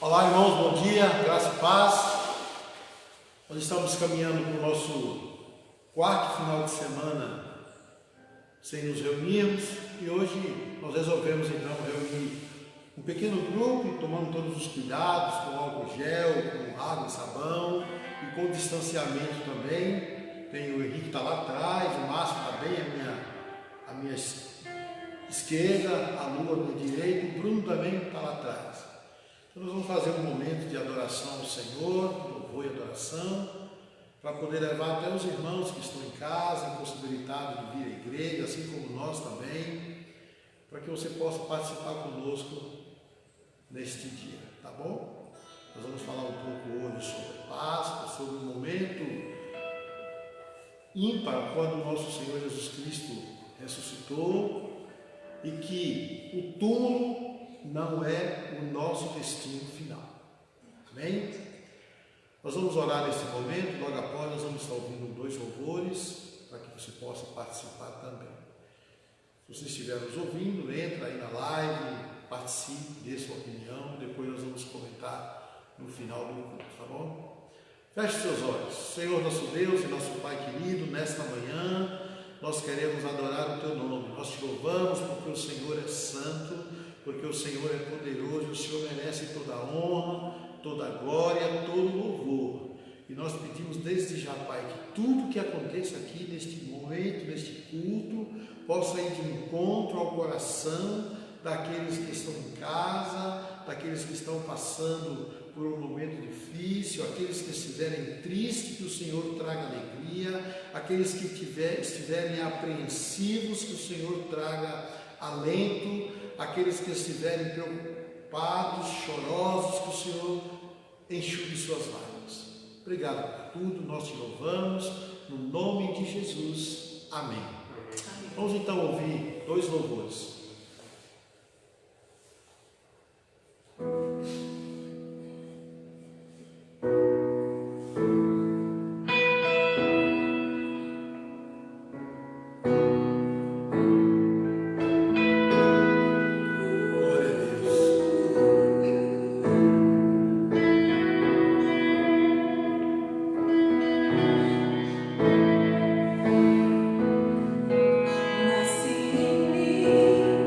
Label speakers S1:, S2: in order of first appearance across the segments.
S1: Olá, irmãos, bom dia, graça e paz. Nós estamos caminhando para o nosso quarto final de semana sem nos reunirmos e hoje nós resolvemos então reunir um pequeno grupo, tomando todos os cuidados, com álcool gel, com água e sabão e com distanciamento também. Tem o Henrique que está lá atrás, o Márcio está bem à minha esquerda, a Lu à minha direita, o Bruno também está lá atrás. Então nós vamos fazer um momento de adoração ao Senhor, louvor e adoração, para poder levar até os irmãos que estão em casa, impossibilitados de vir à igreja, assim como nós também, para que você possa participar conosco neste dia, tá bom? Nós vamos falar um pouco hoje sobre Páscoa, sobre um momento ímpar quando o nosso Senhor Jesus Cristo ressuscitou e que o túmulo não é o nosso destino final. Amém? Nós vamos orar nesse momento, logo após nós vamos estar ouvindo 2 louvores, para que você possa participar também. Se você estiver nos ouvindo, entra aí na live, participe, dê sua opinião, depois nós vamos comentar no final do culto, tá bom? Feche seus olhos. Senhor nosso Deus e nosso Pai querido, nesta manhã nós queremos adorar o Teu nome, nós Te louvamos porque o Senhor é santo, porque o Senhor é poderoso, o Senhor merece toda a honra, toda a glória, todo o louvor. E nós pedimos desde já, Pai, que tudo que aconteça aqui neste momento, neste culto, possa ir de encontro ao coração daqueles que estão em casa, daqueles que estão passando por um momento difícil, aqueles que estiverem tristes, que o Senhor traga alegria, aqueles que estiverem apreensivos, que o Senhor traga alento, aqueles que estiverem preocupados, chorosos, que o Senhor enxugue suas lágrimas. Obrigado por tudo, nós te louvamos, no nome de Jesus. Amém. Vamos então ouvir 2 louvores.
S2: Nasce em mim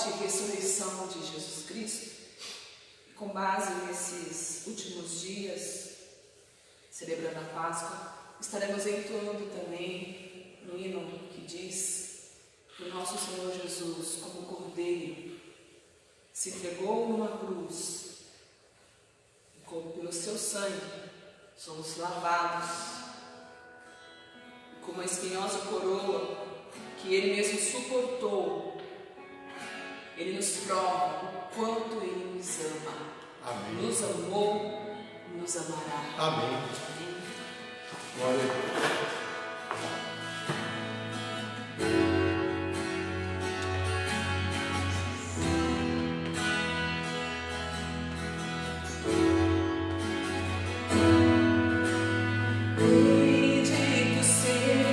S2: morte e ressurreição de Jesus Cristo, e com base nesses últimos dias, celebrando a Páscoa, estaremos entoando também no hino que diz que o nosso Senhor Jesus, como Cordeiro, se entregou numa cruz, e como pelo seu sangue somos lavados, e com uma espinhosa coroa que Ele mesmo suportou, Ele nos prova o quanto Ele nos ama.
S1: Amém.
S2: Nos amou, nos amará.
S1: Amém.
S2: Amém.
S1: Glória a Deus.
S2: Bendito seja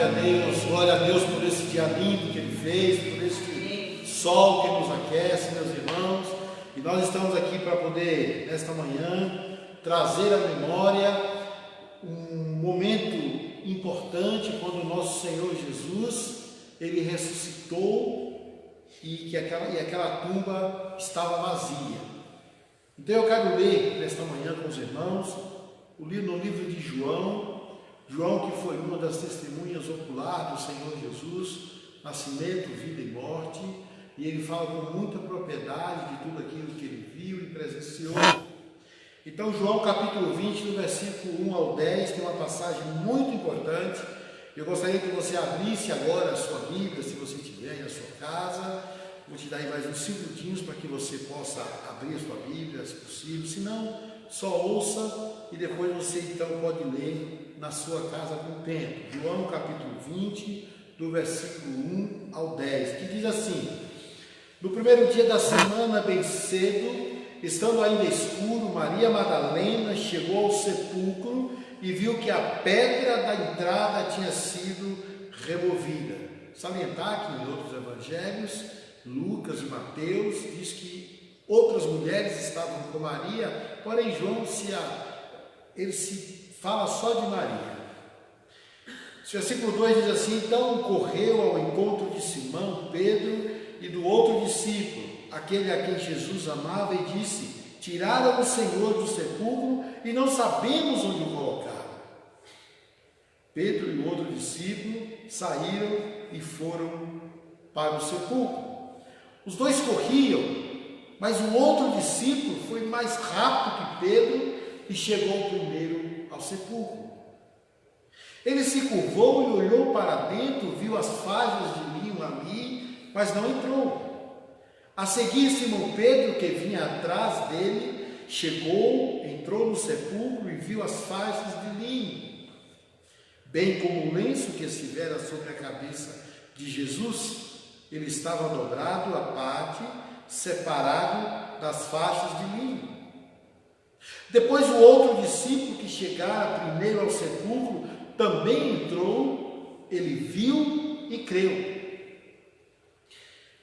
S1: Glória a Deus por esse dia lindo que Ele fez, por esse sol que nos aquece, meus irmãos. E nós estamos aqui para poder, nesta manhã, trazer à memória um momento importante quando o nosso Senhor Jesus, Ele ressuscitou e aquela tumba estava vazia. Então eu quero ler nesta manhã com os irmãos no livro de João que foi uma das testemunhas oculares do Senhor Jesus, nascimento, vida e morte, e ele fala com muita propriedade de tudo aquilo que ele viu e presenciou. Então João capítulo 20, do versículo 1 ao 10, tem uma passagem muito importante. Eu gostaria que você abrisse agora a sua Bíblia, se você tiver aí na sua casa. Vou te dar aí mais uns 5 minutinhos para que você possa abrir a sua Bíblia, se possível. Se não, só ouça e depois você então pode ler na sua casa com o tempo. João capítulo 20, do versículo 1 ao 10, que diz assim: no primeiro dia da semana, bem cedo, estando ainda escuro, Maria Madalena chegou ao sepulcro e viu que a pedra da entrada tinha sido removida. Salientar que em outros evangelhos, Lucas e Mateus, diz que outras mulheres estavam com Maria, porém João ele se fala só de Maria. O versículo 2 diz assim: então correu ao encontro de Simão, Pedro e do outro discípulo, aquele a quem Jesus amava, e disse: tiraram o Senhor do sepulcro e não sabemos onde o colocaram. Pedro e o outro discípulo saíram e foram para o sepulcro. Os dois corriam, mas o outro discípulo foi mais rápido que Pedro e chegou primeiro ao sepulcro. Ele se curvou e olhou para dentro, viu as faixas de linho ali, mas não entrou. A seguir, Simão Pedro, que vinha atrás dele, chegou, entrou no sepulcro e viu as faixas de linho, bem como o lenço que estivera sobre a cabeça de Jesus. Ele estava dobrado à parte, separado das faixas de linho. Depois o outro discípulo que chegara primeiro ao sepulcro também entrou, ele viu e creu.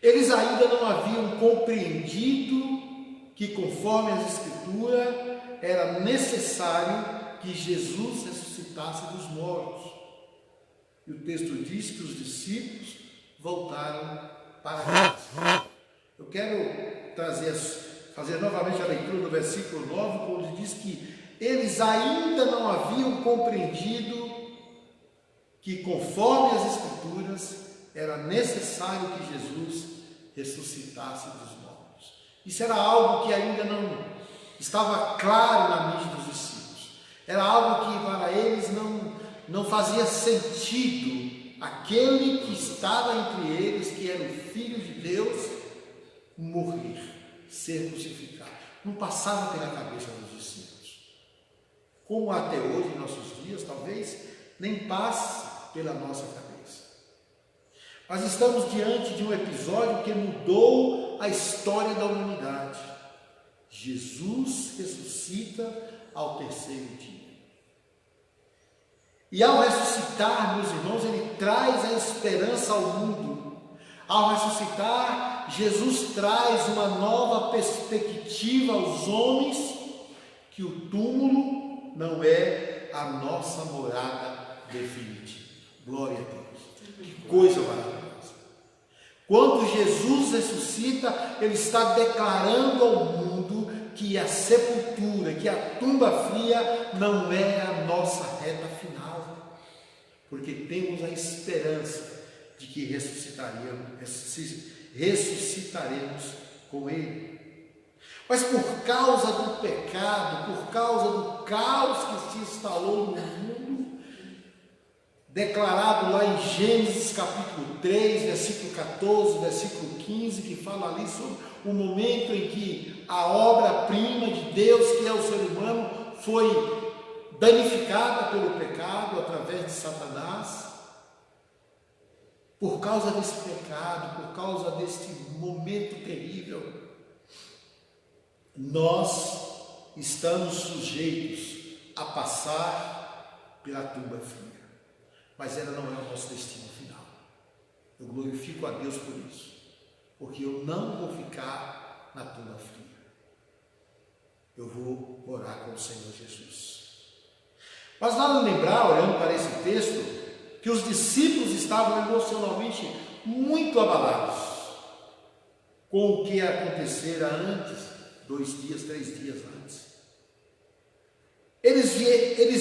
S1: Eles ainda não haviam compreendido que, conforme as Escrituras, era necessário que Jesus ressuscitasse dos mortos. E o texto diz que os discípulos voltaram para casa. Eu quero fazer novamente a leitura do versículo 9, quando diz que eles ainda não haviam compreendido que, conforme as Escrituras, era necessário que Jesus ressuscitasse dos mortos. Isso era algo que ainda não estava claro na mente dos discípulos. Era algo que para eles não fazia sentido. Aquele que estava entre eles, que era o Filho de Deus, morrer, ser crucificado. Não passava pela cabeça dos discípulos. Como até hoje, em nossos dias, talvez nem passe pela nossa cabeça. Mas estamos diante de um episódio que mudou a história da humanidade. Jesus ressuscita ao terceiro dia. E ao ressuscitar, meus irmãos, ele traz a esperança ao mundo. Ao ressuscitar, Jesus traz uma nova perspectiva aos homens, que o túmulo não é a nossa morada definitiva. Glória a Deus. Que coisa maravilhosa. Quando Jesus ressuscita, ele está declarando ao mundo que a sepultura, que a tumba fria não é a nossa reta final. Porque temos a esperança de que ressuscitaremos com Ele. Mas por causa do pecado, por causa do caos que se instalou no mundo, declarado lá em Gênesis capítulo 3, versículo 14, versículo 15, que fala ali sobre o momento em que a obra-prima de Deus, que é o ser humano, foi danificada pelo pecado através de Satanás. Por causa desse pecado, por causa deste momento terrível, nós estamos sujeitos a passar pela tumba fria. mas ela não é o nosso destino final. Eu glorifico a Deus por isso, porque eu não vou ficar na tumba fria. Eu vou morar com o Senhor Jesus. Mas vale lembrar, olhando para esse texto, que os discípulos estavam emocionalmente muito abalados com o que acontecera antes, 2 dias, 3 dias antes. Eles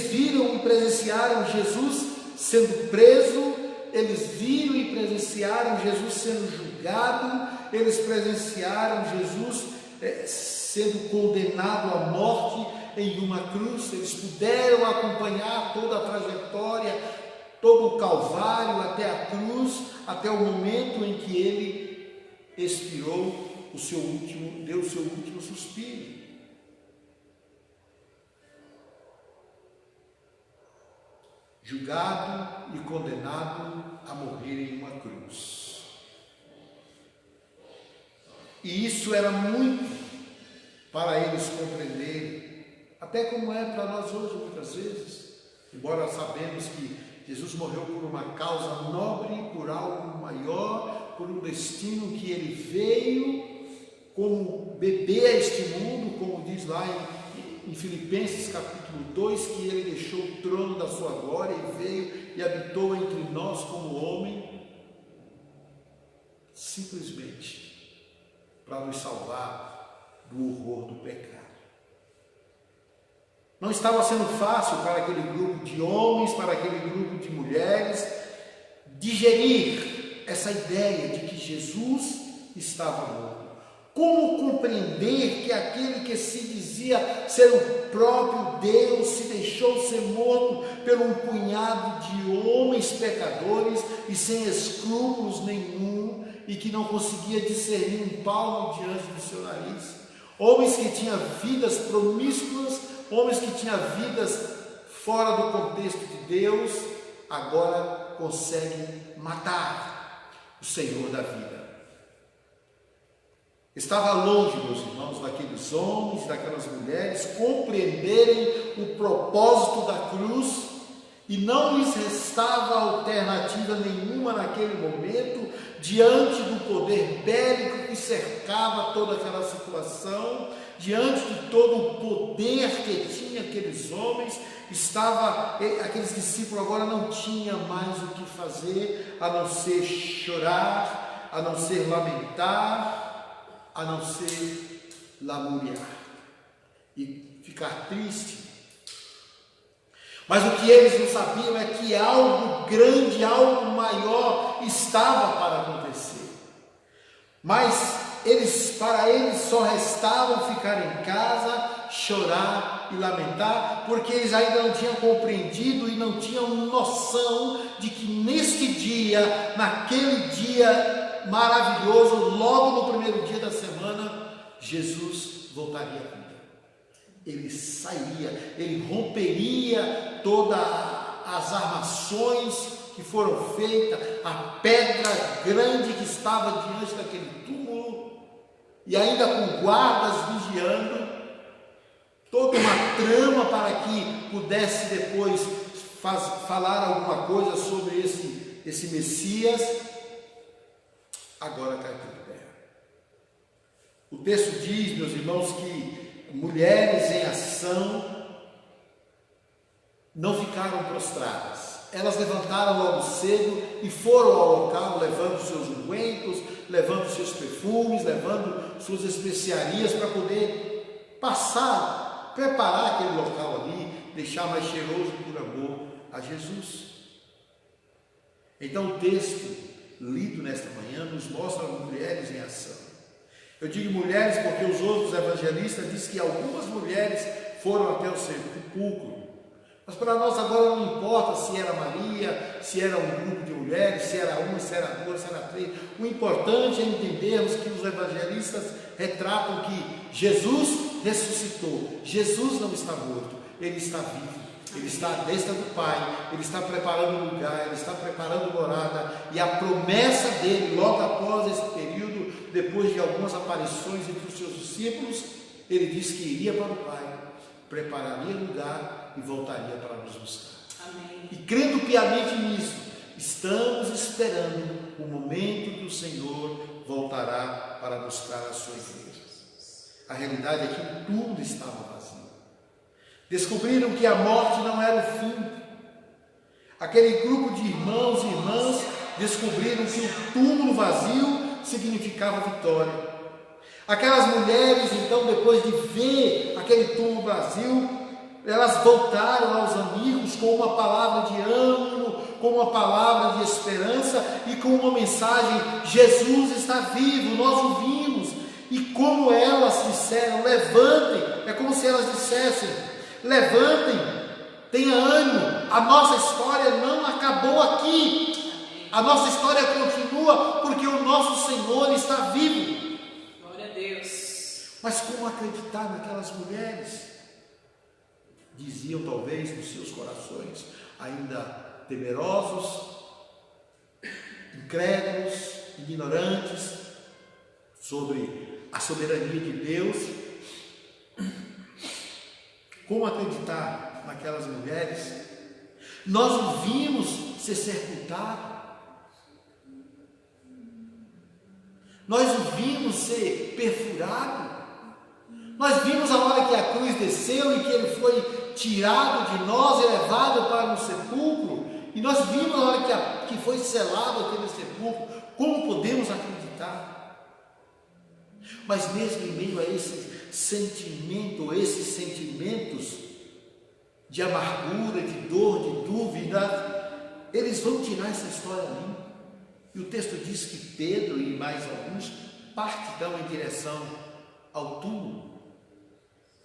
S1: viram e presenciaram Jesus sendo preso, eles viram e presenciaram Jesus sendo julgado, eles presenciaram Jesus sendo condenado à morte em uma cruz. Eles puderam acompanhar toda a trajetória, todo o calvário até a cruz, até o momento em que ele expirou deu o seu último suspiro. Julgado e condenado a morrer em uma cruz. E isso era muito para eles compreenderem, até como é para nós hoje muitas vezes, embora sabemos que Jesus morreu por uma causa nobre, por algo maior, por um destino que ele veio como bebê a este mundo, como diz lá em Filipenses capítulo 2, que ele deixou o trono da sua glória e veio e habitou entre nós como homem, simplesmente para nos salvar do horror do pecado. Não estava sendo fácil para aquele grupo de homens, para aquele grupo de mulheres, digerir essa ideia de que Jesus estava morto. Como compreender que aquele que se dizia ser o próprio Deus se deixou ser morto por um punhado de homens pecadores e sem escrúpulos nenhum, e que não conseguia discernir um palmo diante do seu nariz? Homens que tinham vidas promíscuas, homens que tinham vidas fora do contexto de Deus, agora conseguem matar o Senhor da vida. Estava longe, meus irmãos, daqueles homens, daquelas mulheres compreenderem o propósito da cruz, e não lhes restava alternativa nenhuma naquele momento, diante do poder bélico que cercava toda aquela situação, diante de todo o poder que tinha aqueles homens. Aqueles discípulos agora não tinham mais o que fazer, a não ser chorar, a não ser lamentar, a não ser lamuriar e ficar triste. Mas o que eles não sabiam é que algo grande, algo maior estava para acontecer. Mas para eles só restava ficar em casa, chorar e lamentar, porque eles ainda não tinham compreendido e não tinham noção de que neste dia, naquele dia maravilhoso, logo no primeiro dia da semana, Jesus voltaria à vida. Ele sairia, ele romperia todas as armações que foram feitas, a pedra grande que estava diante daquele túmulo, e ainda com guardas vigiando, toda uma trama para que pudesse depois falar alguma coisa sobre esse Messias. Agora cai por terra. O texto diz, meus irmãos, que mulheres em ação não ficaram prostradas. Elas levantaram logo cedo e foram ao local, levando seus ungüentos, levando seus perfumes, levando suas especiarias para poder preparar aquele local ali, deixar mais cheiroso por amor a Jesus. Então o texto lido nesta manhã nos mostra mulheres em ação. Eu digo mulheres porque os outros evangelistas dizem que algumas mulheres foram até o sepulcro. Mas para nós agora não importa se era Maria, se era um grupo de mulheres, se era uma, se era duas, se era três. O importante é entendermos que os evangelistas retratam que Jesus ressuscitou. Jesus não está morto, ele está vivo. Ele está à destra do Pai, ele está preparando lugar, ele está preparando morada, e a promessa dele, logo após esse período, depois de algumas aparições entre os seus discípulos, ele disse que iria para o Pai, prepararia lugar e voltaria para nos buscar.
S2: Amém.
S1: E crendo piamente nisso, estamos esperando o momento que o Senhor voltará para buscar a sua igreja. A realidade é que o túmulo estava vazio. Descobriram que a morte não era o fim. Aquele grupo de irmãos e irmãs descobriram que o túmulo vazio significava vitória. Aquelas mulheres, então, depois de ver aquele túmulo vazio, elas voltaram aos amigos com uma palavra de ânimo, com uma palavra de esperança e com uma mensagem: Jesus está vivo, nós o vimos. E como elas disseram, levantem, é como se elas dissessem: levantem, tenha ânimo, a nossa história não acabou aqui, a nossa história continua, porque o nosso Senhor está vivo.
S2: Glória a Deus.
S1: Mas como acreditar naquelas mulheres? Diziam talvez nos seus corações, ainda temerosos, incrédulos, ignorantes sobre a soberania de Deus. Como acreditar naquelas mulheres? Nós o vimos ser sepultado, nós o vimos ser perfurado, nós vimos a hora que a cruz desceu e que ele foi tirado de nós e levado para um sepulcro, e nós vimos a hora que foi selado aquele sepulcro. Como podemos acreditar? Mas mesmo em meio a esse sentimento, esses sentimentos de amargura, de dor, de dúvida, eles vão tirar essa história limpa. E o texto diz que Pedro e mais alguns partirão em direção ao túmulo.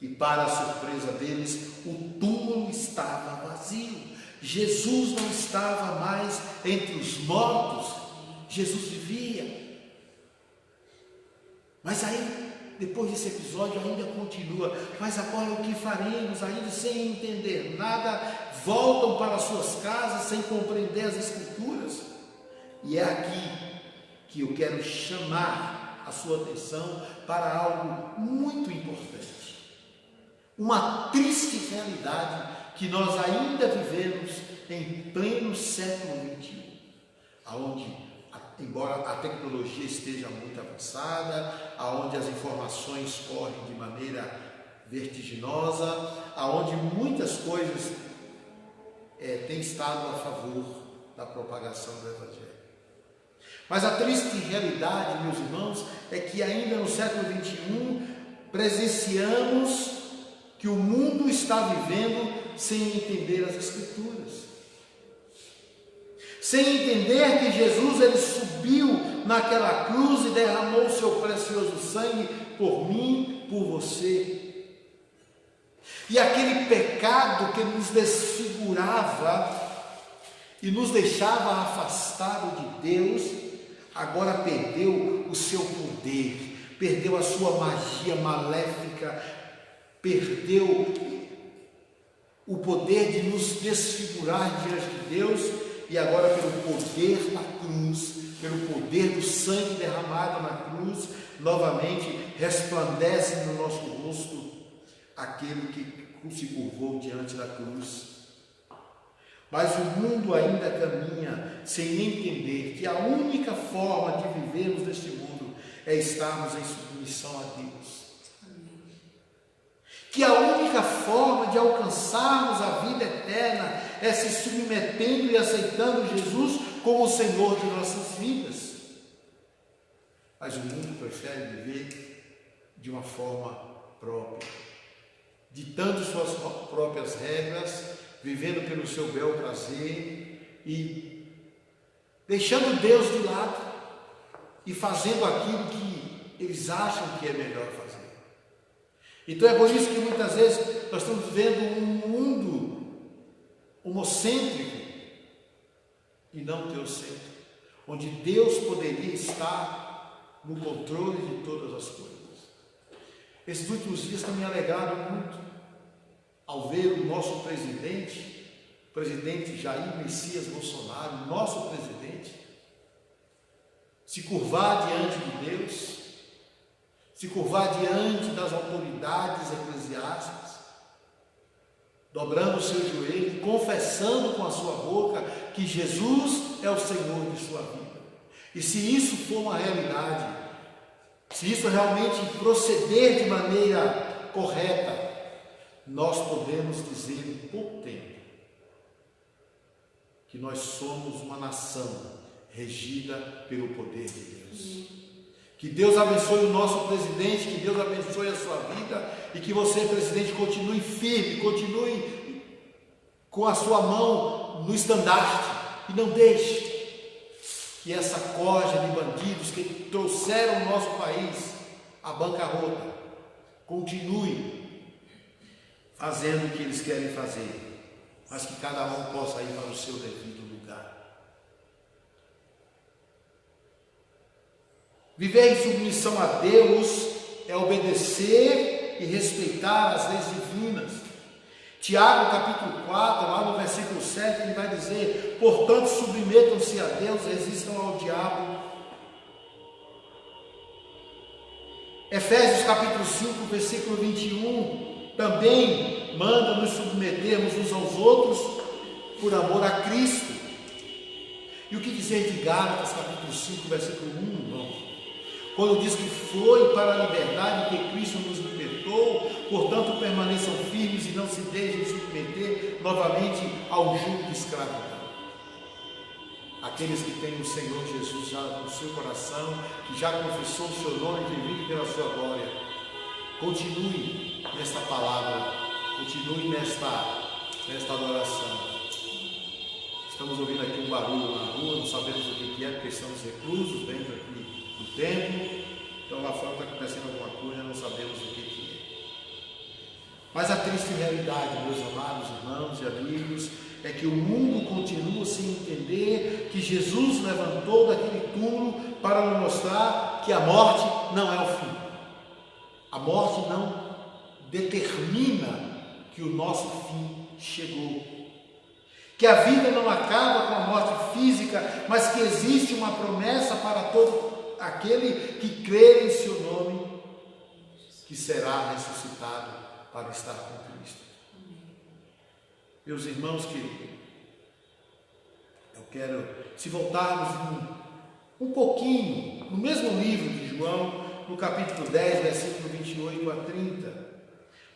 S1: E para a surpresa deles, o túmulo estava vazio. Jesus não estava mais entre os mortos. Jesus vivia. Mas aí, depois desse episódio, ainda continua. Mas agora o que faremos? Ainda sem entender nada, voltam para suas casas sem compreender as Escrituras. E é aqui que eu quero chamar a sua atenção para algo muito importante. Uma triste realidade que nós ainda vivemos em pleno século XXI, onde, embora a tecnologia esteja muito avançada, onde as informações correm de maneira vertiginosa, onde muitas coisas têm estado a favor da propagação do Evangelho. Mas a triste realidade, meus irmãos, é que ainda no século XXI presenciamos que o mundo está vivendo sem entender as Escrituras, sem entender que Jesus ele subiu naquela cruz e derramou o seu precioso sangue por mim, por você. E aquele pecado que nos desfigurava e nos deixava afastado de Deus, agora perdeu o seu poder, perdeu a sua magia maléfica, perdeu o poder de nos desfigurar diante de Deus, e agora pelo poder da cruz, pelo poder do sangue derramado na cruz, novamente resplandece no nosso rosto aquele que se curvou diante da cruz. Mas o mundo ainda caminha sem entender que a única forma de vivermos neste mundo é estarmos em submissão a Deus. Que a única forma de alcançarmos a vida eterna é se submetendo e aceitando Jesus como o Senhor de nossas vidas. Mas o mundo prefere viver de uma forma própria, ditando suas próprias regras, vivendo pelo seu bel prazer e deixando Deus de lado e fazendo aquilo que eles acham que é melhor fazer. Então é por isso que muitas vezes nós estamos vivendo um mundo homocêntrico e não teocêntrico, onde Deus poderia estar no controle de todas as coisas. Esses últimos dias têm me alegrado muito ao ver o nosso presidente, o presidente Jair Messias Bolsonaro, nosso presidente, se curvar diante de Deus, se curvar diante das autoridades eclesiásticas, dobrando o seu joelho, confessando com a sua boca que Jesus é o Senhor de sua vida. E se isso for uma realidade, se isso realmente proceder de maneira correta, nós podemos dizer em pouco tempo que nós somos uma nação regida pelo poder de Deus. Que Deus abençoe o nosso presidente, que Deus abençoe a sua vida e que você, presidente, continue firme, continue com a sua mão no estandarte e não deixe que essa corja de bandidos que trouxeram o nosso país à bancarrota continue fazendo o que eles querem fazer, mas que cada um possa ir para o seu devido lugar. Viver em submissão a Deus é obedecer e respeitar as leis divinas. Tiago capítulo 4, lá no versículo 7, ele vai dizer: portanto, submetam-se a Deus, resistam ao diabo. Efésios capítulo 5, versículo 21, também manda nos submetermos uns aos outros por amor a Cristo. E o que dizer de Gálatas capítulo 5, versículo 1, irmãos? Quando diz que foi para a liberdade que Cristo nos libertou, portanto permaneçam firmes e não se deixem submeter novamente ao jugo de escravidão. Aqueles que têm o Senhor Jesus já no seu coração, que já confessou o seu nome e tem vindo pela sua glória, continue nesta palavra, continue nesta adoração. Estamos ouvindo aqui um barulho na rua, não sabemos o que é, porque estamos reclusos dentro aqui do templo, então lá fora está acontecendo alguma coisa, não sabemos o que é. Mas a triste realidade, meus amados irmãos e amigos, é que o mundo continua sem entender que Jesus levantou daquele túmulo para nos mostrar que a morte não é o fim. A morte não determina que o nosso fim chegou. Que a vida não acaba com a morte física, mas que existe uma promessa para todo aquele que crer em seu nome, que será ressuscitado para estar com Cristo. Meus irmãos queridos, eu quero, se voltarmos um pouquinho, no mesmo livro de João, no capítulo 10, versículo 28 a 30,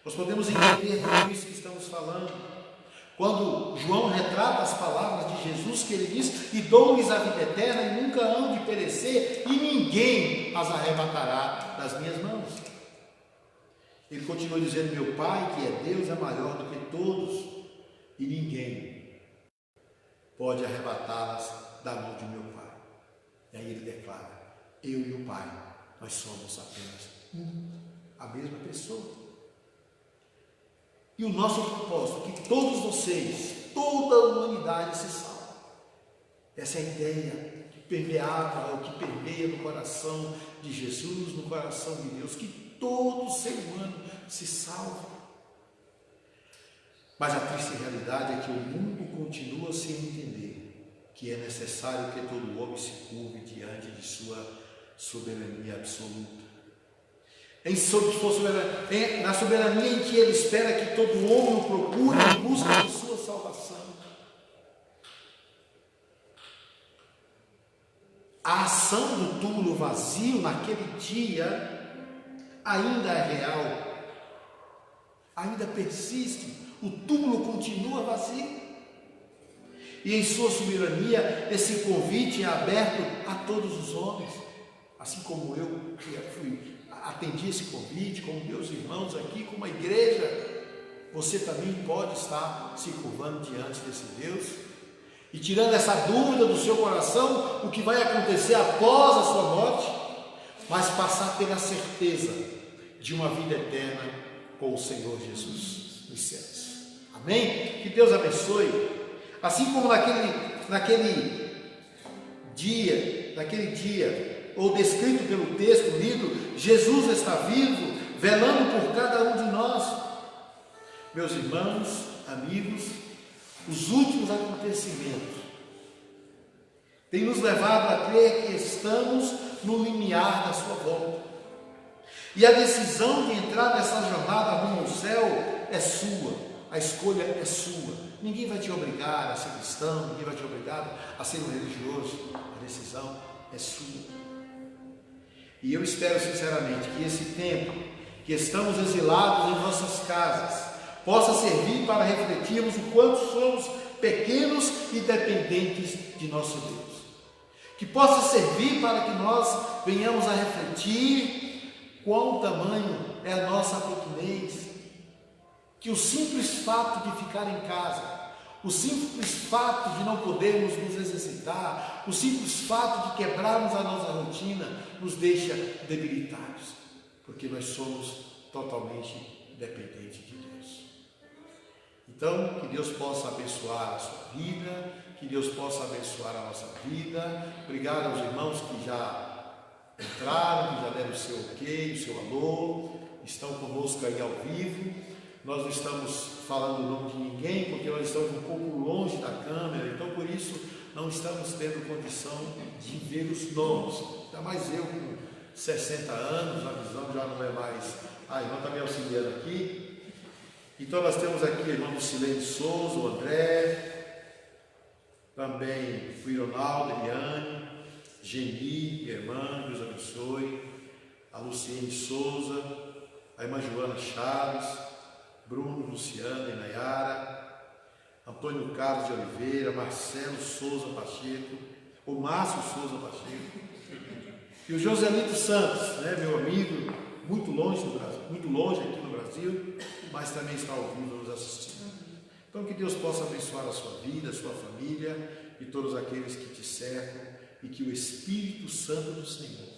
S1: nós podemos entender tudo isso que estamos falando. Quando João retrata as palavras de Jesus, que ele diz: e dou-lhes a vida eterna e nunca hão de perecer, e ninguém as arrebatará das minhas mãos. Ele continua dizendo: meu Pai, que é Deus, é maior do que todos, e ninguém pode arrebatá-las da mão de meu Pai. E aí ele declara: eu e o Pai, nós somos apenas a mesma pessoa. E o nosso propósito é que todos vocês, toda a humanidade se salve. Essa é a ideia que permeava, que permeia no coração de Jesus, no coração de Deus, que todo ser humano se salve. Mas a triste realidade é que o mundo continua sem entender que é necessário que todo homem se curve diante de sua soberania absoluta. Na soberania em que ele espera que todo homem o procure em busca de sua salvação. A ação do túmulo vazio naquele dia ainda é real, ainda persiste, o túmulo continua vazio. E em sua soberania, esse convite é aberto a todos os homens, assim como eu atendi esse convite, como meus irmãos aqui, como a igreja. Você também pode estar se curvando diante desse Deus e tirando essa dúvida do seu coração, o que vai acontecer após a sua morte, mas passar a ter a certeza de uma vida eterna com o Senhor Jesus nos céus. Amém? Que Deus abençoe. Assim como naquele dia, ou descrito pelo texto lido, Jesus está vivo, velando por cada um de nós. Meus irmãos, amigos, os últimos acontecimentos têm nos levado a crer que estamos no limiar da sua volta. E a decisão de entrar nessa jornada rumo ao céu é sua. A A escolha é sua. Ninguém vai te obrigar a ser cristão, ninguém vai te obrigar a ser um religioso. A decisão é sua. E eu espero sinceramente que esse tempo que estamos exilados em nossas casas possa servir para refletirmos o quanto somos pequenos e dependentes de nosso Deus. Que possa servir para que nós venhamos a refletir quão tamanho é a nossa pequenez. Que o simples fato de ficar em casa, o simples fato de não podermos nos exercitar, o simples fato de quebrarmos a nossa rotina, nos deixa debilitados, porque nós somos totalmente dependentes de Deus. Então, que Deus possa abençoar a sua vida, que Deus possa abençoar a nossa vida. Obrigado aos irmãos que já entraram, que já deram o seu ok, o seu alô, estão conosco aí ao vivo. Nós não estamos falando o nome de ninguém, porque nós estamos um pouco longe da câmera, então por isso não estamos tendo condição de ver os nomes. Ainda mais eu com 60 anos, a visão já não é mais... A irmã está me auxiliando aqui. Então nós temos aqui o irmão Silene Souza, o André, também o Ironaldo, Eliane, Geni, minha irmã, Deus abençoe, a Luciene Souza, a irmã Joana Chaves, Bruno, Luciana e Nayara, Antônio Carlos de Oliveira, Marcelo Souza Pacheco, o Márcio Souza Pacheco, e o Joselito Santos, né, meu amigo, muito longe do Brasil, muito longe aqui no Brasil, mas também está ao vivo nos assistindo. Então que Deus possa abençoar a sua vida, a sua família e todos aqueles que te cercam, e que o Espírito Santo do Senhor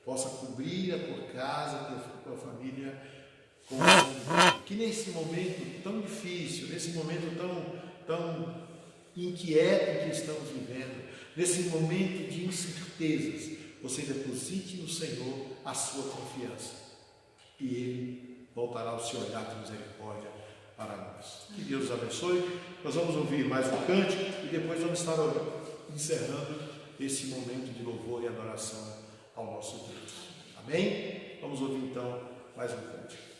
S1: possa cobrir a tua casa, a tua família, que nesse momento tão difícil, nesse momento tão inquieto que estamos vivendo, nesse momento de incertezas, você deposite no Senhor a sua confiança, e Ele voltará o seu olhar de misericórdia para nós. Que Deus os abençoe. Nós vamos ouvir mais um cântico e depois vamos estar encerrando esse momento de louvor e adoração ao nosso Deus. Amém? Vamos ouvir então mais um cântico.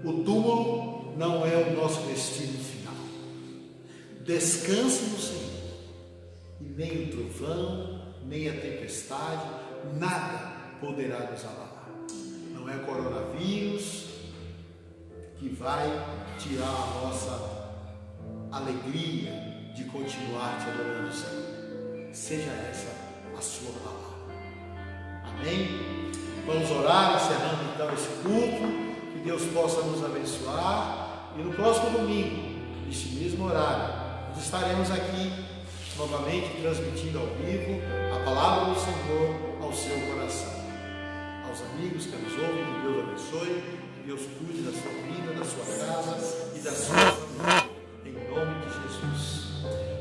S1: O túmulo não é o nosso destino final. Descanse no Senhor. E nem o trovão, nem a tempestade, nada poderá nos abalar. Não é coronavírus que vai tirar a nossa alegria de continuar te adorando, Senhor. Seja essa a sua palavra. Amém? Vamos orar, encerrando então esse culto. Que Deus possa nos abençoar. E no próximo domingo, neste mesmo horário, nós estaremos aqui novamente transmitindo ao vivo a palavra do Senhor ao seu coração. Aos amigos que nos ouvem, que Deus abençoe, que Deus cuide da sua vida, da sua casa e da sua família. Em nome de Jesus.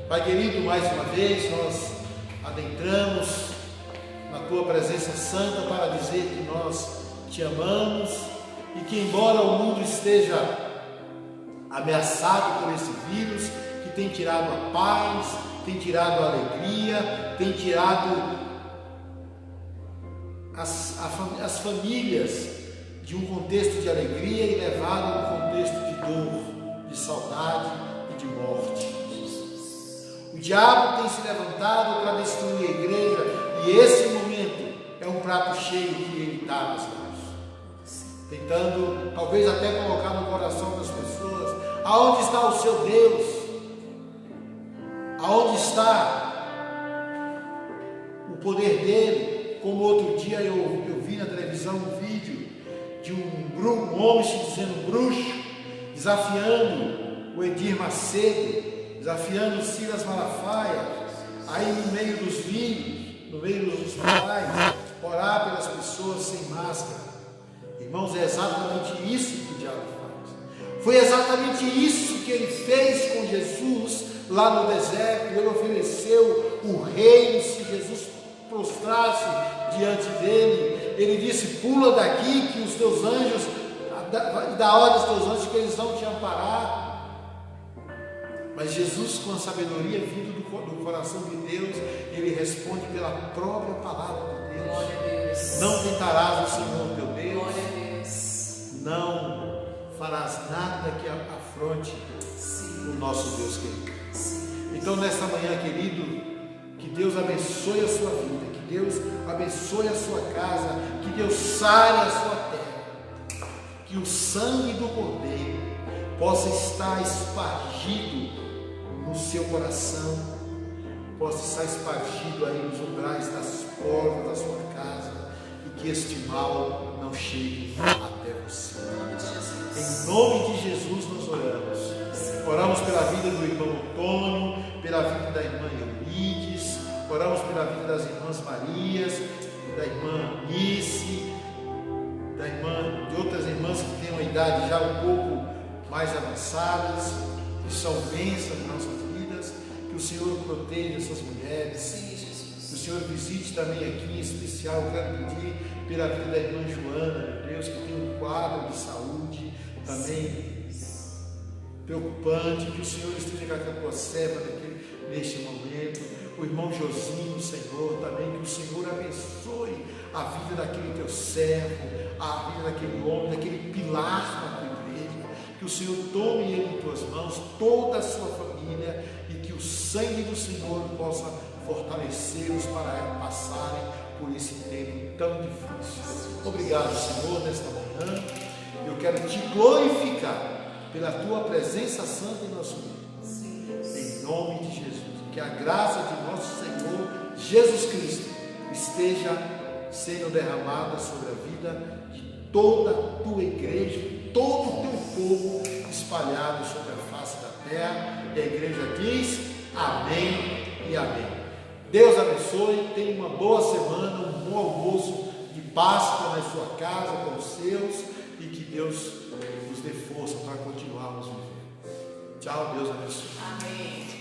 S1: Pai querido, mais uma vez nós adentramos na Tua presença santa para dizer que nós Te amamos e que, embora o mundo esteja ameaçado por esse vírus que tem tirado a paz, tem tirado a alegria, tem tirado as famílias de um contexto de alegria e levado a um contexto de dor, de saudade e de morte. O diabo tem se levantado para destruir a igreja e esse momento é um prato cheio que ele dá nas mãos, tentando talvez até colocar no coração das pessoas: aonde está o seu Deus? Aonde está o poder dele? Como outro dia eu vi na televisão um vídeo de um homem se dizendo bruxo, desafiando o Edir Macedo, desafiando o Silas Malafaia, aí no meio dos vídeos, no meio dos hospitais, orar pelas pessoas sem máscara. Irmãos, é exatamente isso que o diabo faz. Foi exatamente isso que ele fez com Jesus lá no deserto. Ele ofereceu o reino se Jesus prostrasse diante dele. Ele disse: pula daqui que os teus anjos, da ordem dos teus anjos que eles vão te amparar. Mas Jesus, com a sabedoria vinda do coração de Deus, ele responde pela própria palavra de Deus.
S2: Glória a Deus.
S1: Não tentarás o Senhor teu Deus.
S2: Glória a Deus.
S1: Não farás nada que afronte o nosso Deus querido. Então, nesta manhã, querido, que Deus abençoe a sua vida, que Deus abençoe a sua casa, que Deus sare a sua terra, que o sangue do Cordeiro possa estar espargido no seu coração, possa estar espargido aí nos umbrais das portas da sua casa, e que este mal não chegue até você. Em nome de Jesus nós oramos. Oramos pela vida do irmão Antônio, pela vida da irmã Eurides, oramos pela vida das irmãs Marias, da irmã Nice, de outras irmãs que têm uma idade já um pouco mais avançadas, que são bênçãos nas nossas vidas. Que o Senhor proteja essas mulheres.
S2: Sim, Jesus.
S1: Que o Senhor visite também aqui em especial. Eu quero pedir pela vida da irmã Joana, meu Deus, que tem um quadro de saúde também preocupante. Que o Senhor esteja com a tua serva neste momento. O irmão Josinho, Senhor, também, que o Senhor abençoe a vida daquele teu servo, a vida daquele homem, daquele pilar na tua igreja. Que o Senhor tome ele em tuas mãos, toda a sua família, e que o sangue do Senhor possa fortalecê-los para passarem por esse tempo tão difícil. Obrigado, Senhor, nesta manhã. Eu quero te glorificar pela tua presença santa em nosso meio. Em nome de Jesus. Que a graça de nosso Senhor Jesus Cristo esteja sendo derramada sobre a vida de toda a tua igreja, todo o teu povo espalhado sobre a face da terra. E a igreja diz amém e amém. Deus abençoe, tenha uma boa semana, um bom almoço de Páscoa na sua casa com os seus, e que Deus nos dê força para continuarmos vivendo. Tchau, Deus abençoe.
S2: Amém.